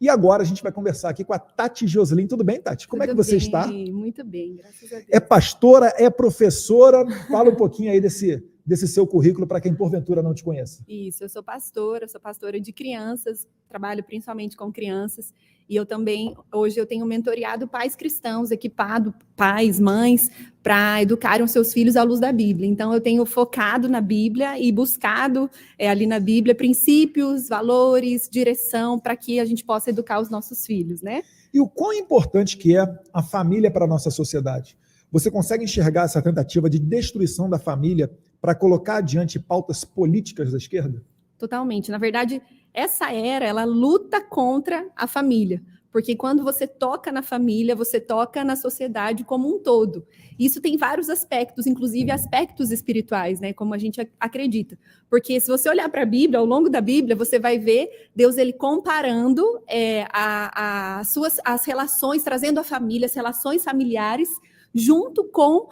E agora a gente vai conversar aqui com a Tati Joslin. Tudo bem, Tati? Como é que você está? Muito bem, graças a Deus. É pastora, é professora? Fala um pouquinho aí desse seu currículo para quem porventura não te conhece. Isso, eu sou pastora de crianças, trabalho principalmente com crianças, e eu também, hoje eu tenho mentoreado pais cristãos, equipado pais, mães, para educarem os seus filhos à luz da Bíblia. Então eu tenho focado na Bíblia e buscado ali na Bíblia princípios, valores, direção, para que a gente possa educar os nossos filhos, né? E o quão importante que é a família para a nossa sociedade? Você consegue enxergar essa tentativa de destruição da família para colocar adiante pautas políticas da esquerda? Totalmente. Na verdade, essa era, ela luta contra a família, porque quando você toca na família, você toca na sociedade como um todo. Isso tem vários aspectos, inclusive aspectos espirituais, né, como a gente acredita. Porque se você olhar para a Bíblia, ao longo da Bíblia, você vai ver Deus ele comparando as relações, trazendo a família, as relações familiares, junto com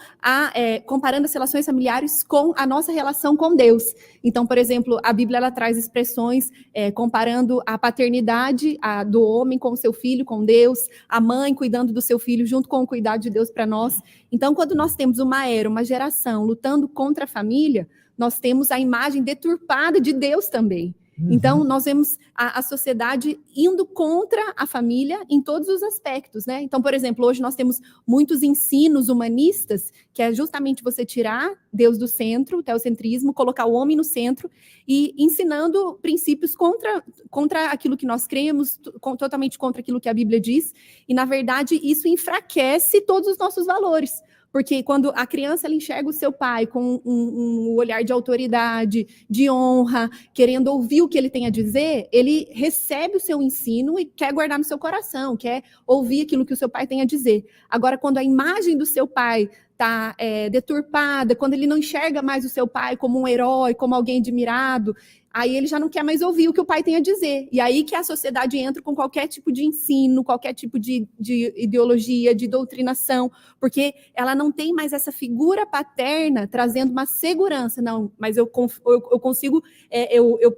comparando as relações familiares com a nossa relação com Deus. Então, por exemplo, a Bíblia ela traz expressões comparando a paternidade do homem com o seu filho, com Deus, a mãe cuidando do seu filho junto com o cuidado de Deus para nós. Então, quando nós temos uma geração lutando contra a família, nós temos a imagem deturpada de Deus também. Então, nós vemos a sociedade indo contra a família em todos os aspectos, né? Então, por exemplo, hoje nós temos muitos ensinos humanistas, que é justamente você tirar Deus do centro, o teocentrismo, colocar o homem no centro e ensinando princípios contra aquilo que nós cremos, totalmente contra aquilo que a Bíblia diz. E, na verdade, isso enfraquece todos os nossos valores. Porque quando a criança ela enxerga o seu pai com um olhar de autoridade, de honra, querendo ouvir o que ele tem a dizer, ele recebe o seu ensino e quer guardar no seu coração, quer ouvir aquilo que o seu pai tem a dizer. Agora, quando a imagem do seu pai está deturpada, quando ele não enxerga mais o seu pai como um herói, como alguém admirado, aí ele já não quer mais ouvir o que o pai tem a dizer. E aí que a sociedade entra com qualquer tipo de ensino, qualquer tipo de ideologia, de doutrinação, porque ela não tem mais essa figura paterna trazendo uma segurança. Não, mas eu consigo,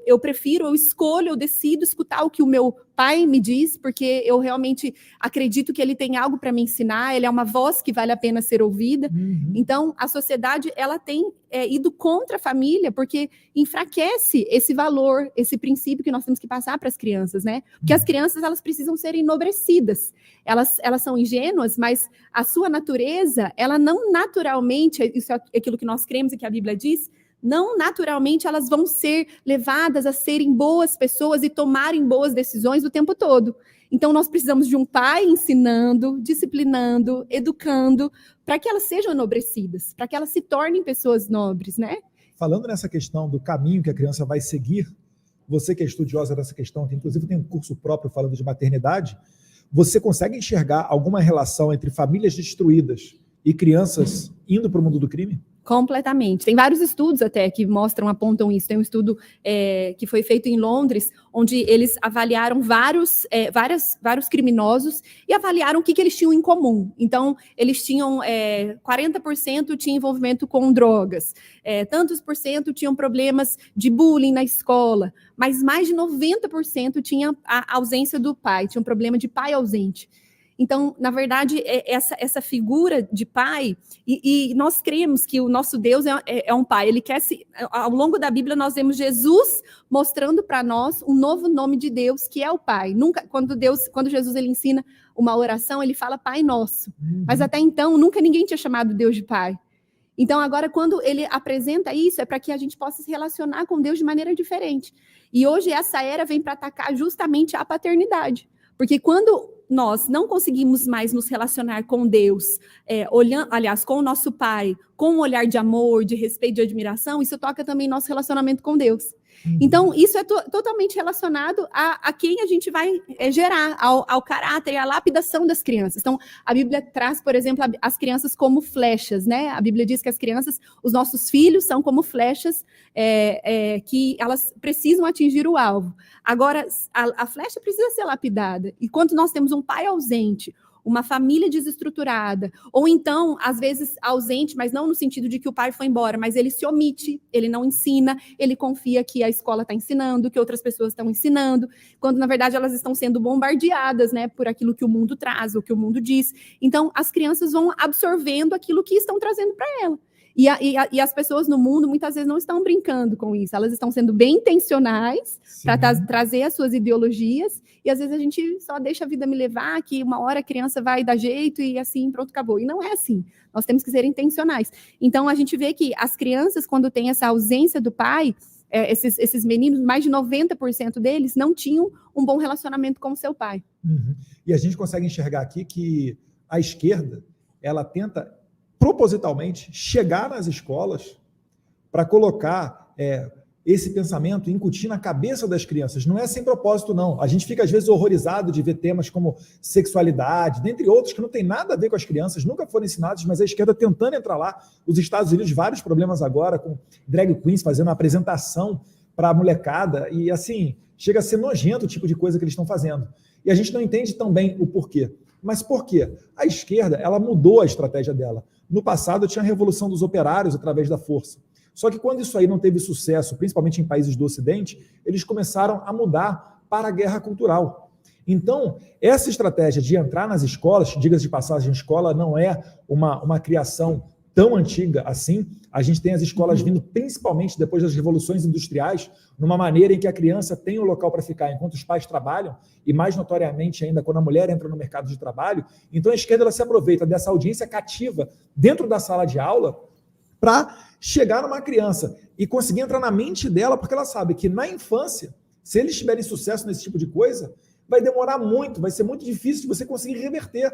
eu prefiro, eu escolho, eu decido escutar o que o meu pai me diz, porque eu realmente acredito que ele tem algo para me ensinar, ele é uma voz que vale a pena ser ouvida. Então, a sociedade, ela tem ido contra a família, porque enfraquece esse valor, esse princípio que nós temos que passar para as crianças, né? Porque as crianças, elas precisam ser enobrecidas. Elas são ingênuas, mas a sua natureza, ela não naturalmente, isso é aquilo que nós cremos e que a Bíblia diz, não naturalmente elas vão ser levadas a serem boas pessoas e tomarem boas decisões o tempo todo. Então, nós precisamos de um pai ensinando, disciplinando, educando, para que elas sejam enobrecidas, para que elas se tornem pessoas nobres, né? Falando nessa questão do caminho que a criança vai seguir, você que é estudiosa dessa questão, que inclusive tem um curso próprio falando de maternidade, você consegue enxergar alguma relação entre famílias destruídas e crianças indo para o mundo do crime? Completamente. Tem vários estudos até que apontam isso. Tem um estudo que foi feito em Londres, onde eles avaliaram vários criminosos e avaliaram o que eles tinham em comum. Então, eles tinham 40% tinha envolvimento com drogas, tantos por cento tinham problemas de bullying na escola, mas mais de 90% tinha a ausência do pai, tinha um problema de pai ausente. Então, na verdade, essa figura de pai, e nós cremos que o nosso Deus é um pai. Ele quer ao longo da Bíblia, nós vemos Jesus mostrando para nós um novo nome de Deus, que é o Pai. Quando Jesus ele ensina uma oração, ele fala Pai Nosso. Mas até então, nunca ninguém tinha chamado Deus de Pai. Então, agora, quando ele apresenta isso, é para que a gente possa se relacionar com Deus de maneira diferente. E hoje, essa era vem para atacar justamente a paternidade. Porque quando nós não conseguimos mais nos relacionar com Deus, com o nosso Pai, com um olhar de amor, de respeito, de admiração, isso toca também nosso relacionamento com Deus. Então, isso é totalmente relacionado a quem a gente vai gerar, ao caráter e à lapidação das crianças. Então, a Bíblia traz, por exemplo, as crianças como flechas, né? A Bíblia diz que as crianças, os nossos filhos, são como flechas que elas precisam atingir o alvo. Agora, a flecha precisa ser lapidada. E quando nós temos um pai ausente, uma família desestruturada, ou então, às vezes, ausente, mas não no sentido de que o pai foi embora, mas ele se omite, ele não ensina, ele confia que a escola está ensinando, que outras pessoas estão ensinando, quando, na verdade, elas estão sendo bombardeadas, né, por aquilo que o mundo traz, o que o mundo diz. Então, as crianças vão absorvendo aquilo que estão trazendo para ela. E as pessoas no mundo, muitas vezes, não estão brincando com isso. Elas estão sendo bem intencionais para trazer as suas ideologias. E, às vezes, a gente só deixa a vida me levar, que uma hora a criança vai dar jeito e assim, pronto, acabou. E não é assim. Nós temos que ser intencionais. Então, a gente vê que as crianças, quando tem essa ausência do pai, esses meninos, mais de 90% deles, não tinham um bom relacionamento com o seu pai. E a gente consegue enxergar aqui que a esquerda, ela tenta propositalmente chegar nas escolas para colocar esse pensamento, incutir na cabeça das crianças. Não é sem propósito, não. A gente fica, às vezes, horrorizado de ver temas como sexualidade, dentre outros, que não tem nada a ver com as crianças, nunca foram ensinados, mas a esquerda tentando entrar lá. Os Estados Unidos, vários problemas agora, com drag queens fazendo uma apresentação para a molecada, e assim, chega a ser nojento o tipo de coisa que eles estão fazendo. E a gente não entende tão bem o porquê. Mas por quê? A esquerda, ela mudou a estratégia dela. No passado, tinha a Revolução dos Operários através da força. Só que quando isso aí não teve sucesso, principalmente em países do Ocidente, eles começaram a mudar para a guerra cultural. Então, essa estratégia de entrar nas escolas, diga-se de passagem, a escola não é uma criação tão antiga assim. A gente tem as escolas vindo, principalmente depois das revoluções industriais, numa maneira em que a criança tem um local para ficar enquanto os pais trabalham, e mais notoriamente ainda quando a mulher entra no mercado de trabalho. Então a esquerda ela se aproveita dessa audiência cativa dentro da sala de aula para chegar numa criança e conseguir entrar na mente dela, porque ela sabe que na infância, se eles tiverem sucesso nesse tipo de coisa, vai demorar muito, vai ser muito difícil de você conseguir reverter.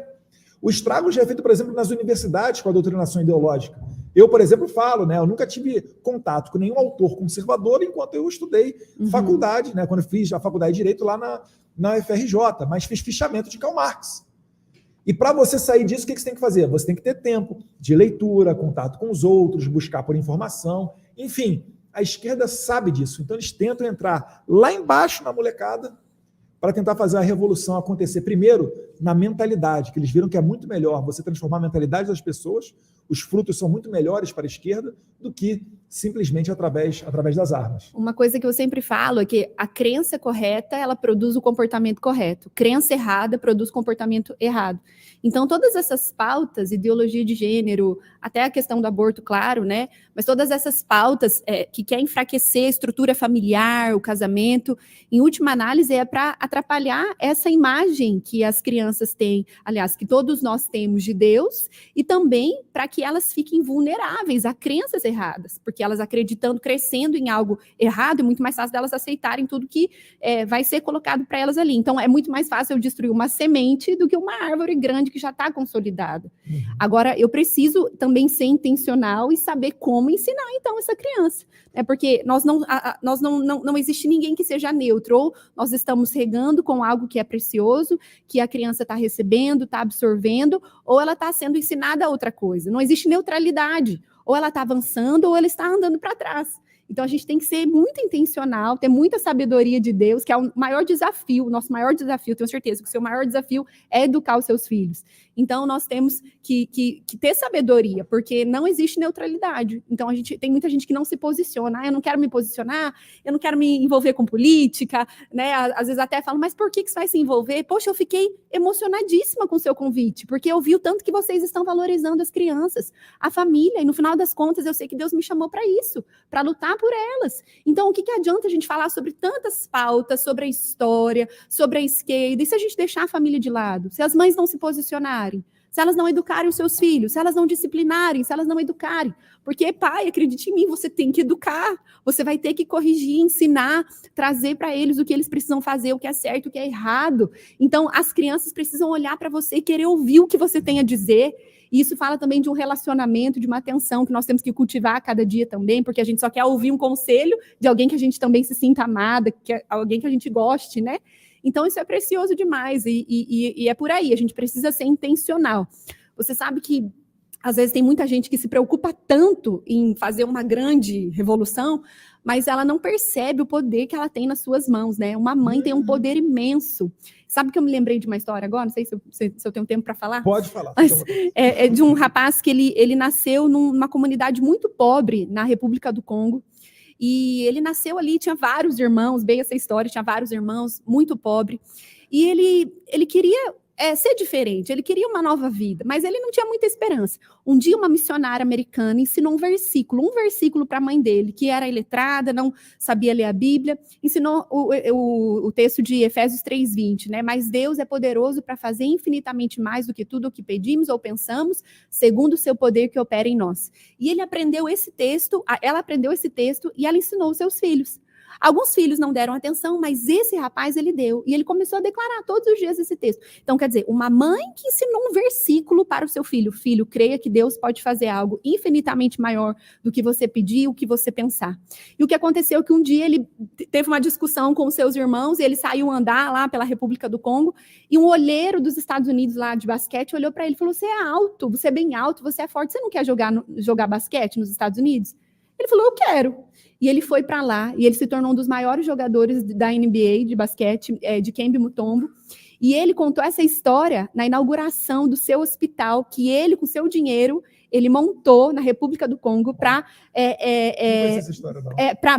O estrago já é feito, por exemplo, nas universidades com a doutrinação ideológica. Eu, por exemplo, falo, né? Eu nunca tive contato com nenhum autor conservador enquanto eu estudei faculdade, né? Quando eu fiz a faculdade de Direito lá na UFRJ, mas fiz fichamento de Karl Marx. E para você sair disso, o que você tem que fazer? Você tem que ter tempo de leitura, contato com os outros, buscar por informação. Enfim, a esquerda sabe disso. Então, eles tentam entrar lá embaixo na molecada para tentar fazer a revolução acontecer. Primeiro, na mentalidade, que eles viram que é muito melhor você transformar a mentalidade das pessoas, os frutos são muito melhores para a esquerda do que simplesmente através das armas. Uma coisa que eu sempre falo é que a crença correta, ela produz o comportamento correto. Crença errada produz comportamento errado. Então, todas essas pautas, ideologia de gênero, até a questão do aborto, claro, né? Mas todas essas pautas que quer enfraquecer a estrutura familiar, o casamento, em última análise, é para atrapalhar essa imagem que as crianças têm, aliás, que todos nós temos de Deus, e também para que elas fiquem vulneráveis a crenças erradas, porque elas acreditando, crescendo em algo errado, é muito mais fácil delas aceitarem tudo que vai ser colocado para elas ali. Então, é muito mais fácil eu destruir uma semente do que uma árvore grande que já está consolidada. Agora, eu preciso também ser intencional e saber como ensinar, então, essa criança. Porque não existe ninguém que seja neutro, ou nós estamos regando com algo que é precioso, que a criança está recebendo, está absorvendo, ou ela está sendo ensinada a outra coisa. Não existe neutralidade. Ou ela está avançando, ou ela está andando para trás. Então, a gente tem que ser muito intencional, ter muita sabedoria de Deus, que é o maior desafio, o nosso maior desafio, tenho certeza que o seu maior desafio é educar os seus filhos. Então, nós temos que ter sabedoria, porque não existe neutralidade. Então, tem muita gente que não se posiciona. Eu não quero me posicionar, eu não quero me envolver com política, né? Às vezes até falam, mas por que você vai se envolver? Poxa, eu fiquei emocionadíssima com o seu convite, porque eu vi o tanto que vocês estão valorizando as crianças, a família, e no final das contas, eu sei que Deus me chamou para isso, para lutar por elas. Então, o que adianta a gente falar sobre tantas pautas, sobre a história, sobre a esquerda, e se a gente deixar a família de lado? Se as mães não se posicionarem, se elas não educarem os seus filhos, se elas não disciplinarem, se elas não educarem. Porque, pai, acredite em mim, você tem que educar, você vai ter que corrigir, ensinar, trazer para eles o que eles precisam fazer, o que é certo, o que é errado. Então, as crianças precisam olhar para você e querer ouvir o que você tem a dizer. E isso fala também de um relacionamento, de uma atenção que nós temos que cultivar a cada dia também, porque a gente só quer ouvir um conselho de alguém que a gente também se sinta amada, que é alguém que a gente goste, né? Então, isso é precioso demais e é por aí, a gente precisa ser intencional. Você sabe que Às vezes tem muita gente que se preocupa tanto em fazer uma grande revolução, mas ela não percebe o poder que ela tem nas suas mãos, né? Uma mãe tem um poder imenso. Sabe que eu me lembrei de uma história agora? Não sei se eu tenho tempo para falar. Pode falar. Mas é de um rapaz que ele nasceu numa comunidade muito pobre na República do Congo. E ele nasceu ali, tinha vários irmãos, bem essa história, tinha vários irmãos, muito pobre. E ele queria ser diferente, ele queria uma nova vida, mas ele não tinha muita esperança. Um dia uma missionária americana ensinou um versículo para a mãe dele, que era iletrada, não sabia ler a Bíblia, ensinou o texto de Efésios 3:20, né? Mas Deus é poderoso para fazer infinitamente mais do que tudo o que pedimos ou pensamos, segundo o seu poder que opera em nós. E ele aprendeu esse texto, ela aprendeu esse texto e ela ensinou os seus filhos. Alguns filhos não deram atenção, mas esse rapaz ele deu. E ele começou a declarar todos os dias esse texto. Então, quer dizer, uma mãe que ensinou um versículo para o seu filho. Filho, creia que Deus pode fazer algo infinitamente maior do que você pedir, o que você pensar. E o que aconteceu é que um dia ele teve uma discussão com os seus irmãos e ele saiu andar lá pela República do Congo e um olheiro dos Estados Unidos lá de basquete olhou para ele e falou, você é alto, você é bem alto, você é forte, você não quer jogar basquete nos Estados Unidos? Ele falou, eu quero. E ele foi para lá, e ele se tornou um dos maiores jogadores da NBA de basquete, de Kembe Mutombo. E ele contou essa história na inauguração do seu hospital, que ele, com seu dinheiro, ele montou na República do Congo para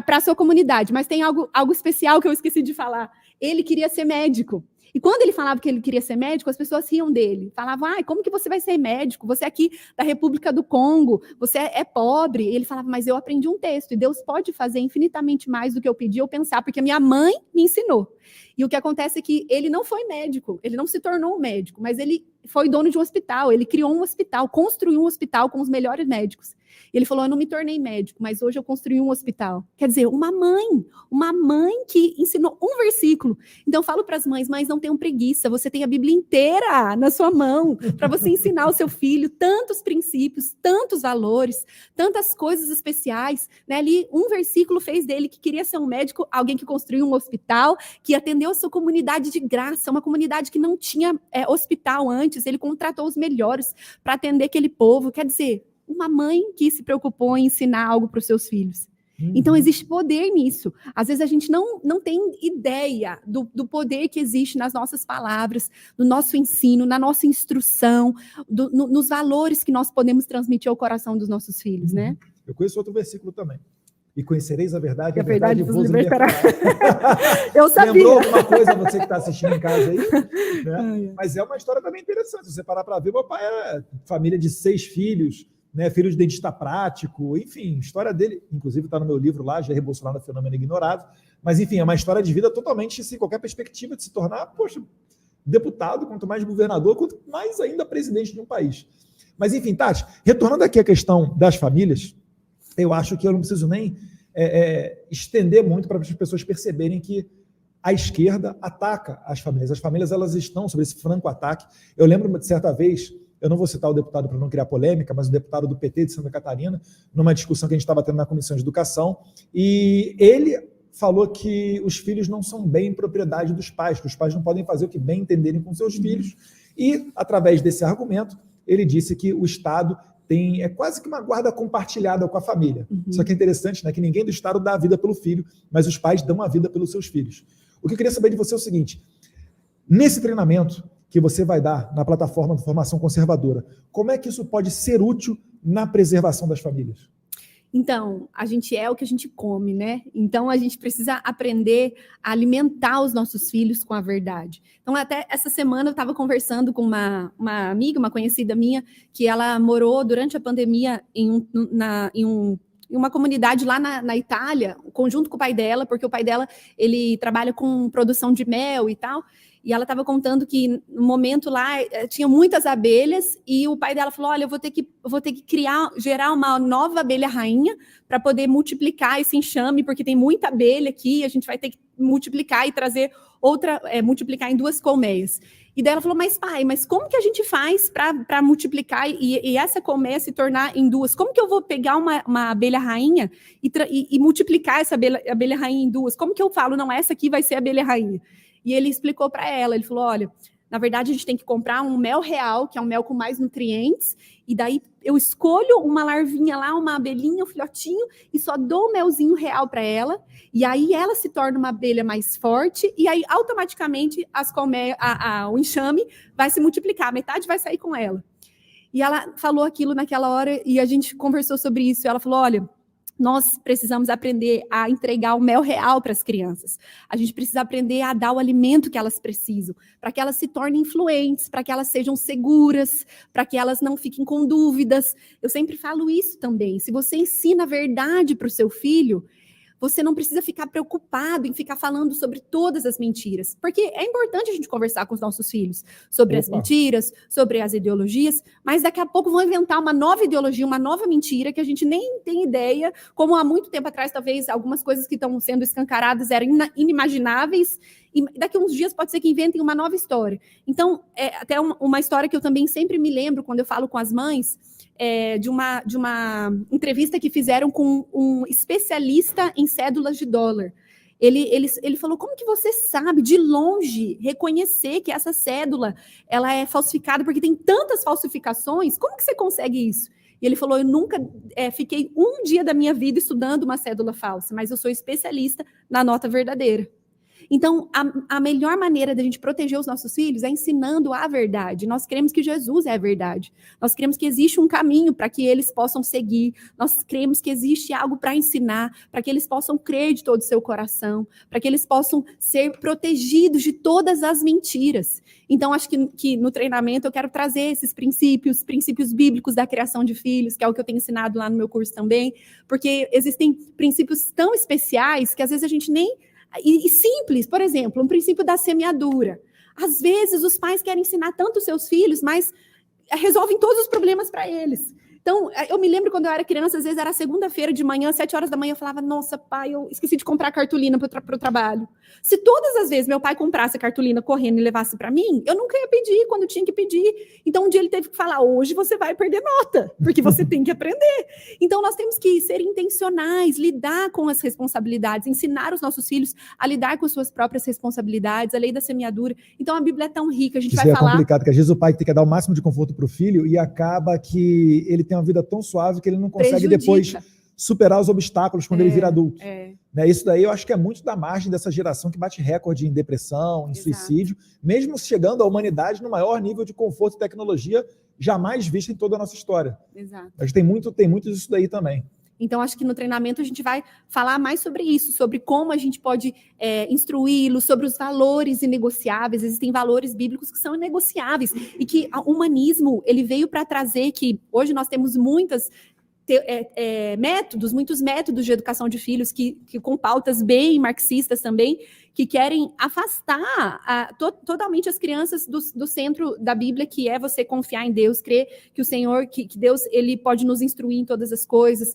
a sua comunidade. Mas tem algo especial que eu esqueci de falar. Ele queria ser médico. E quando ele falava que ele queria ser médico, as pessoas riam dele. Falavam, como que você vai ser médico? Você é aqui da República do Congo, você é pobre. E ele falava, mas eu aprendi um texto, e Deus pode fazer infinitamente mais do que eu pedi ou pensar, porque minha mãe me ensinou. E o que acontece é que ele não foi médico, ele não se tornou um médico, mas ele foi dono de um hospital, ele criou um hospital, construiu um hospital com os melhores médicos. E ele falou, eu não me tornei médico, mas hoje eu construí um hospital. Quer dizer, uma mãe que ensinou um versículo. Então eu falo para as mães, não tenham preguiça, você tem a Bíblia inteira na sua mão, para você ensinar o seu filho tantos princípios, tantos valores, tantas coisas especiais. Né? Ali, um versículo fez dele que queria ser um médico, alguém que construiu um hospital, que atendeu a sua comunidade de graça, uma comunidade que não tinha hospital antes, ele contratou os melhores para atender aquele povo. Quer dizer, uma mãe que se preocupou em ensinar algo para os seus filhos. Então, existe poder nisso. Às vezes, a gente não tem ideia do poder que existe nas nossas palavras, no nosso ensino, na nossa instrução, nos valores que nós podemos transmitir ao coração dos nossos filhos, né? Eu conheço outro versículo também. E conhecereis a verdade, a verdade vos libertará. Eu sabia. Lembrou alguma coisa, você que está assistindo em casa aí? Né? Mas é uma história também interessante. Se você parar para ver, meu pai era família de 6 filhos, né, filho de dentista prático, enfim, a história dele, inclusive está no meu livro lá, Jair Bolsonaro, Fenômeno Ignorado, mas enfim, é uma história de vida totalmente sem qualquer perspectiva de se tornar, deputado, quanto mais governador, quanto mais ainda presidente de um país. Mas enfim, Tati, retornando aqui à questão das famílias, eu acho que eu não preciso nem estender muito para as pessoas perceberem que a esquerda ataca as famílias elas estão sob esse franco ataque. Eu lembro de certa vez, eu não vou citar o deputado para não criar polêmica, mas o deputado do PT de Santa Catarina, numa discussão que a gente estava tendo na Comissão de Educação, e ele falou que os filhos não são bem propriedade dos pais, que os pais não podem fazer o que bem entenderem com seus filhos, e, através desse argumento, ele disse que o Estado é quase que uma guarda compartilhada com a família. Só que é interessante, né, que ninguém do Estado dá a vida pelo filho, mas os pais dão a vida pelos seus filhos. O que eu queria saber de você é o seguinte, nesse treinamento que você vai dar na plataforma de formação conservadora, como é que isso pode ser útil na preservação das famílias? Então, a gente é o que a gente come, né? Então, a gente precisa aprender a alimentar os nossos filhos com a verdade. Então, até essa semana eu estava conversando com uma amiga, uma conhecida minha, que ela morou durante a pandemia em uma comunidade lá na Itália, conjunto com o pai dela, porque o pai dela, ele trabalha com produção de mel e tal, e ela estava contando que no momento lá tinha muitas abelhas e o pai dela falou, olha, eu vou ter que gerar uma nova abelha rainha para poder multiplicar esse enxame, porque tem muita abelha aqui, a gente vai ter que multiplicar e trazer outra, multiplicar em 2 colmeias. E daí ela falou, mas pai, como que a gente faz para multiplicar e essa colmeia se tornar em 2? Como que eu vou pegar uma abelha rainha e multiplicar essa abelha rainha em 2? Como que eu falo, não, essa aqui vai ser a abelha rainha? E ele explicou para ela, ele falou, olha, Na verdade, a gente tem que comprar um mel real, que é um mel com mais nutrientes, e daí eu escolho uma larvinha lá, uma abelhinha, um filhotinho, e só dou o melzinho real para ela, e aí ela se torna uma abelha mais forte, e aí automaticamente o enxame vai se multiplicar, metade vai sair com ela. E ela falou aquilo naquela hora, e a gente conversou sobre isso, e ela falou, olha, nós precisamos aprender a entregar o mel real para as crianças. A gente precisa aprender a dar o alimento que elas precisam, para que elas se tornem influentes, para que elas sejam seguras, para que elas não fiquem com dúvidas. Eu sempre falo isso também. Se você ensina a verdade para o seu filho, você não precisa ficar preocupado em ficar falando sobre todas as mentiras. Porque é importante a gente conversar com os nossos filhos sobre as mentiras, sobre as ideologias, mas daqui a pouco vão inventar uma nova ideologia, uma nova mentira que a gente nem tem ideia, como há muito tempo atrás, talvez, algumas coisas que estão sendo escancaradas eram inimagináveis, e daqui a uns dias pode ser que inventem uma nova história. Então, até uma história que eu também sempre me lembro quando eu falo com as mães, de uma entrevista que fizeram com um especialista em cédulas de dólar. Ele falou, como que você sabe, de longe, reconhecer que essa cédula ela é falsificada, porque tem tantas falsificações, como que você consegue isso? E ele falou, eu nunca fiquei um dia da minha vida estudando uma cédula falsa, mas eu sou especialista na nota verdadeira. Então, a melhor maneira da gente proteger os nossos filhos é ensinando a verdade. Nós cremos que Jesus é a verdade. Nós cremos que existe um caminho para que eles possam seguir. Nós cremos que existe algo para ensinar, para que eles possam crer de todo o seu coração, para que eles possam ser protegidos de todas as mentiras. Então, acho que no treinamento eu quero trazer esses princípios bíblicos da criação de filhos, que é o que eu tenho ensinado lá no meu curso também, porque existem princípios tão especiais que às vezes a gente nem... E simples, por exemplo, um princípio da semeadura. Às vezes os pais querem ensinar tanto os seus filhos, mas resolvem todos os problemas para eles. Então, eu me lembro quando eu era criança, às vezes era segunda-feira de manhã, 7 horas da manhã, eu falava, nossa, pai, eu esqueci de comprar cartolina para o trabalho. Se todas as vezes meu pai comprasse a cartolina correndo e levasse para mim, eu nunca ia pedir quando tinha que pedir. Então, um dia ele teve que falar, hoje você vai perder nota, porque você tem que aprender. Então, nós temos que ser intencionais, lidar com as responsabilidades, ensinar os nossos filhos a lidar com suas próprias responsabilidades, a lei da semeadura. Então, a Bíblia é tão rica, a gente vai falar... Isso é complicado, porque às vezes o pai tem que dar o máximo de conforto para o filho e acaba que ele tem uma vida tão suave que ele não consegue depois superar os obstáculos quando ele vira adulto. Né? Isso daí eu acho que é muito da margem dessa geração que bate recorde em depressão, em suicídio, mesmo chegando à humanidade no maior nível de conforto e tecnologia jamais visto em toda a nossa história. Exato. Mas tem muito disso daí também. Então, acho que no treinamento a gente vai falar mais sobre isso, sobre como a gente pode instruí-los, sobre os valores inegociáveis. Existem valores bíblicos que são inegociáveis e que o humanismo ele veio para trazer que hoje nós temos muitos métodos de educação de filhos que com pautas bem marxistas também, que querem afastar totalmente as crianças do centro da Bíblia, que é você confiar em Deus, crer que o Senhor, que Deus, ele pode nos instruir em todas as coisas.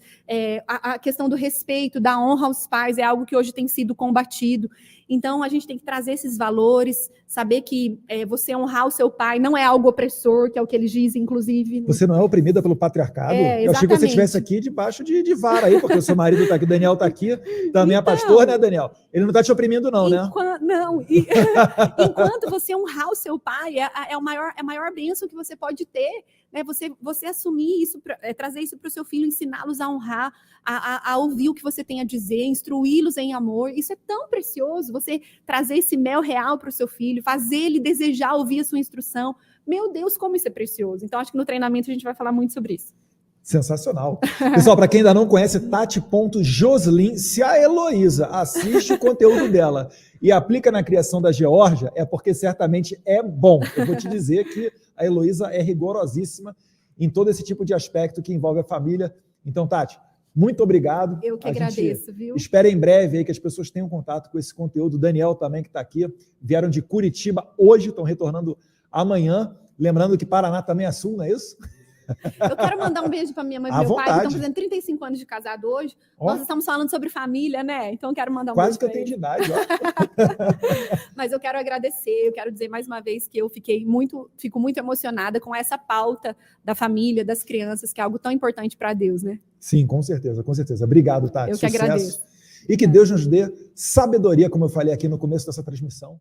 A questão do respeito, da honra aos pais é algo que hoje tem sido combatido. Então, a gente tem que trazer esses valores, saber que você honrar o seu pai não é algo opressor, que é o que eles dizem, inclusive. Você não é oprimida pelo patriarcado? Eu achei que você estivesse aqui debaixo de vara aí, porque o seu marido está aqui, o Daniel está aqui, também é pastor, né, Daniel? Ele não está te oprimindo não, né? Não. Enquanto você honrar o seu pai, é a maior bênção que você pode ter, né? Você assumir isso, trazer isso para o seu filho, ensiná-los a honrar, a ouvir o que você tem a dizer, instruí-los em amor. Isso é tão precioso, você trazer esse mel real para o seu filho, fazer ele desejar ouvir a sua instrução. Meu Deus, como isso é precioso. Então, acho que no treinamento a gente vai falar muito sobre isso. Sensacional. Pessoal, para quem ainda não conhece, Tati.Joslin, se a Heloísa assiste o conteúdo dela e aplica na criação da Geórgia, é porque certamente é bom. Eu vou te dizer que a Heloísa é rigorosíssima em todo esse tipo de aspecto que envolve a família. Então, Tati, muito obrigado. Eu que agradeço, viu? Espero em breve aí que as pessoas tenham contato com esse conteúdo. O Daniel também, que está aqui, vieram de Curitiba hoje, estão retornando amanhã. Lembrando que Paraná também é sul, não é isso? Eu quero mandar um beijo para minha mãe e meu pai, que estão fazendo 35 anos de casado hoje. Nós estamos falando sobre família, né? Então, eu quero mandar um beijo. Quase que eu tenho de idade, ó. Mas eu quero agradecer, eu quero dizer mais uma vez que eu fico muito emocionada com essa pauta da família, das crianças, que é algo tão importante para Deus, né? Sim, com certeza, com certeza. Obrigado, Tati. Eu que agradeço. E que Deus nos dê sabedoria, como eu falei aqui no começo dessa transmissão.